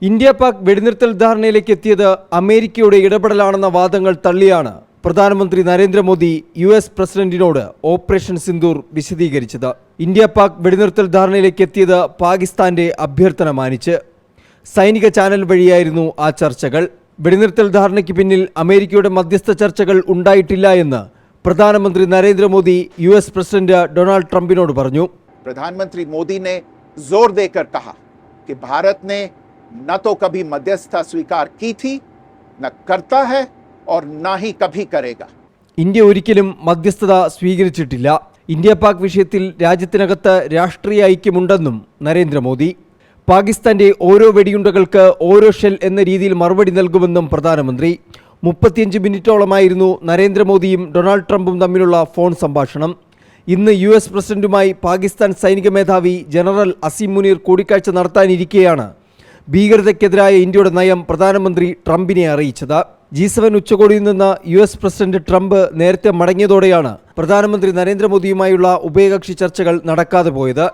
India Pak വെടിനിർത്തൽ ധാരണയിലേക്ക് എത്തിയത് അമേരിക്കയുടെ ഇടപെടലാണെന്ന വാദങ്ങൾ തള്ളിയാണ് പ്രധാനമന്ത്രി നരേന്ദ്രമോദി US പ്രസിഡന്റിനോട് ഓപ്പറേഷൻ സിന്ദൂർ വിശദീകരിച്ചത്. ഇന്ത്യ പാക് വെടിനിർത്തൽ ധാരണയിലേക്ക് എത്തിയത് പാകിസ്ഥാന്റെ അഭ്യർത്ഥന മാനിച്ച്. സൈനിക ചാനൽ വഴിയായിരുന്നു ആ ചർച്ചകൾ. വെടിനിർത്തൽ ധാരണയ്ക്ക് പിന്നിൽ അമേരിക്കയുടെ മധ്യസ്ഥ ചർച്ചകൾ ഉണ്ടായിട്ടില്ല എന്ന് പ്രധാനമന്ത്രി നരേന്ദ്രമോദി US പ്രസിഡന്റ് ഡൊണാൾഡ് ട്രംപിനോട് പറഞ്ഞു. प्रधानमंत्री मोदी ने जोर देकर कहा कि भारत ने न तो कभी मध्यस्थता स्वीकार की थी, न करता है और न ही कभी करेगा. ഇന്ത്യ ഒരിക്കലും മധ്യസ്ഥത സ്വീകരിച്ചിട്ടില്ല. ഇന്ത്യ പാക് വിഷയത്തിൽ രാജ്യത്തിനകത്ത് രാഷ്ട്രീയ ഐക്യമുണ്ടെന്നും നരേന്ദ്രമോദി. പാകിസ്ഥാന്റെ ഓരോ വെടിയുണ്ടകൾക്ക് ഓരോ ഷെൽ എന്ന രീതിയിൽ മറുപടി നൽകുമെന്നും പ്രധാനമന്ത്രി. 35 മിനിറ്റോളമായിരുന്നു നരേന്ദ്രമോദിയും ഡൊണാൾഡ് ട്രംപും തമ്മിലുള്ള ഫോൺ സംഭാഷണം. ഇന്ന് US പ്രസിഡന്റുമായി പാകിസ്ഥാൻ സൈനിക മേധാവി ജനറൽ അസീം മുനീർ കൂടിക്കാഴ്ച നടത്താനിരിക്കെയാണ് ഭീകരതയ്ക്കെതിരായ ഇന്ത്യയുടെ നയം പ്രധാനമന്ത്രി ട്രംപിനെ അറിയിച്ചത്. G7 ഉച്ചകോടിയിൽ നിന്ന് US പ്രസിഡന്റ് ട്രംപ് നേരത്തെ മടങ്ങിയതോടെയാണ് പ്രധാനമന്ത്രി നരേന്ദ്രമോദിയുമായുള്ള ഉഭയകക്ഷി ചർച്ചകൾ നടക്കാതെ പോയത്.